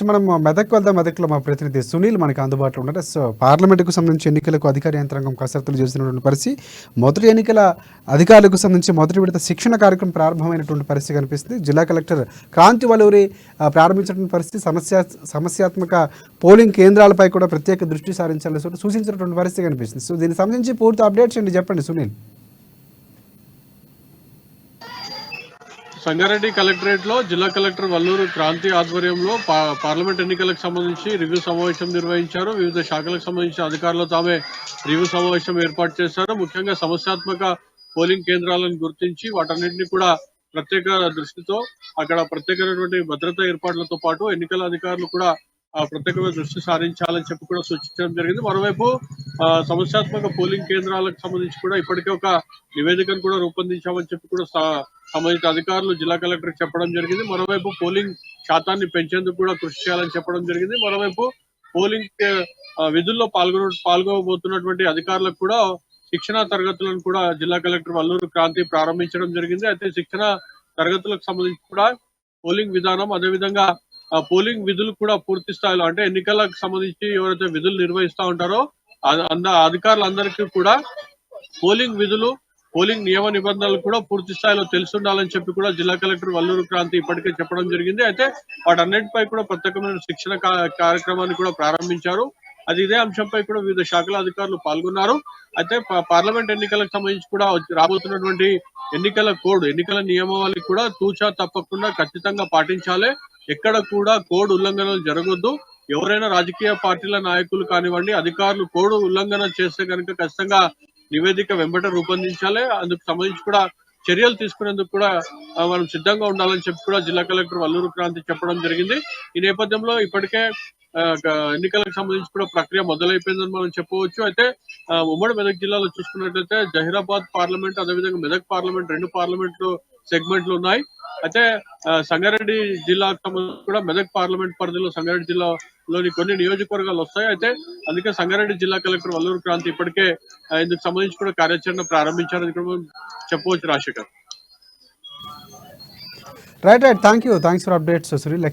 మనం మెదక్ వెళ్దాం. మెదక్‌లో మా ప్రతినిధి సునీల్ మనకు అందుబాటులో ఉన్నారు. సో, పార్లమెంటుకు సంబంధించి ఎన్నికలకు అధికార యంత్రాంగం కసరత్తులు చేస్తున్నటువంటి పరిస్థితి. మొదటి ఎన్నికల అధికారులకు సంబంధించి మొదటి విడత శిక్షణ కార్యక్రమం ప్రారంభమైనటువంటి పరిస్థితి కనిపిస్తుంది. జిల్లా కలెక్టర్ క్రాంతి వలూరి ప్రారంభించినటువంటి పరిస్థితి. సమస్యాత్మక పోలింగ్ కేంద్రాలపై కూడా ప్రత్యేక దృష్టి సారించాలని సూచించినటువంటి పరిస్థితి కనిపిస్తుంది. సో, దీనికి సంబంధించి పూర్తి అప్డేట్స్ ఏంటి చెప్పండి సునీల్. సంగారెడ్డి కలెక్టరేట్ లో జిల్లా కలెక్టర్ వల్లూరు క్రాంతి ఆధ్వర్యంలో పార్లమెంట్ ఎన్నికలకు సంబంధించి రివ్యూ సమావేశం నిర్వహించారు. వివిధ శాఖలకు సంబంధించిన అధికారులతో ఆమె రివ్యూ సమావేశం ఏర్పాటు చేశారు. ముఖ్యంగా సమస్యాత్మక పోలింగ్ కేంద్రాలను గుర్తించి వాటన్నింటినీ కూడా ప్రత్యేక దృష్టితో అక్కడ ప్రత్యేకమైనటువంటి భద్రతా ఏర్పాట్లతో పాటు ఎన్నికల అధికారులు కూడా ప్రత్యేకమైన దృష్టి సారించాలని చెప్పి కూడా సూచించడం జరిగింది. మరోవైపు సమస్యాత్మక పోలింగ్ కేంద్రాలకు సంబంధించి కూడా ఇప్పటికే ఒక నివేదికను కూడా రూపొందించామని చెప్పి కూడా సంబంధిత అధికారులు జిల్లా కలెక్టర్ చెప్పడం జరిగింది. మరోవైపు పోలింగ్ శాతాన్ని పెంచేందుకు కూడా కృషి చేయాలని చెప్పడం జరిగింది. మరోవైపు పోలింగ్ విధుల్లో పాల్గొబోతున్నటువంటి అధికారులకు కూడా శిక్షణ తరగతులను కూడా జిల్లా కలెక్టర్ వల్లూరు క్రాంతి ప్రారంభించడం జరిగింది. అయితే శిక్షణ తరగతులకు సంబంధించి కూడా పోలింగ్ విధానం, అదేవిధంగా పోలింగ్ విధులు కూడా పూర్తి స్థాయిలో అంటే ఎన్నికలకు సంబంధించి ఎవరైతే విధులు నిర్వహిస్తూ ఉంటారో అధికారులందరికీ కూడా పోలింగ్ విధులు, పోలింగ్ నియమ నిబంధనలు కూడా పూర్తి స్థాయిలో తెలుసుండాలని చెప్పి కూడా జిల్లా కలెక్టర్ వల్లూరు క్రాంతి ఇప్పటికే చెప్పడం జరిగింది. అయితే వాటన్నిటిపై కూడా ప్రత్యేకమైన శిక్షణ కార్యక్రమాన్ని కూడా ప్రారంభించారు. అది ఇదే అంశంపై కూడా వివిధ శాఖల అధికారులు పాల్గొన్నారు. అయితే పార్లమెంట్ ఎన్నికలకు సంబంధించి కూడా రాబోతున్నటువంటి ఎన్నికల కోడ్, ఎన్నికల నియమావళి కూడా తూచా తప్పకుండా ఖచ్చితంగా పాటించాలి. ఎక్కడ కూడా కోడ్ ఉల్లంఘనలు జరగొద్దు. ఎవరైనా రాజకీయ పార్టీల నాయకులు కానివ్వండి, అధికారులు కోడ్ ఉల్లంఘన చేస్తే కనుక ఖచ్చితంగా నివేదిక వెంబట రూపొందించాలి. అందుకు సంబంధించి కూడా చర్యలు తీసుకునేందుకు కూడా మనం సిద్ధంగా ఉండాలని చెప్పి కూడా జిల్లా కలెక్టర్ వల్లూరు క్రాంతి చెప్పడం జరిగింది. ఈ నేపథ్యంలో ఇప్పటికే ఎన్నికలకు సంబంధించి కూడా ప్రక్రియ మొదలైపోయిందని మనం చెప్పవచ్చు. అయితే ఉమ్మడి మెదక్ జిల్లాలో చూసుకున్నట్లయితే జహీరాబాద్ పార్లమెంట్, అదేవిధంగా మెదక్ పార్లమెంట్, 2 పార్లమెంట్లు సెగ్మెంట్లు ఉన్నాయి. అయితే సంగారెడ్డి జిల్లాకు సంబంధించి కూడా మెదక్ పార్లమెంట్ పరిధిలో సంగారెడ్డి జిల్లాలోని కొన్ని నియోజకవర్గాలు వస్తాయి. అయితే అందుకే సంగారెడ్డి జిల్లా కలెక్టర్ వల్లూరు క్రాంతి ఇప్పటికే ఇందుకు సంబంధించి కూడా కార్యాచరణ ప్రారంభించారని కూడా చెప్పవచ్చు. Rajasekhar. Right. Thanks for updates Sunil.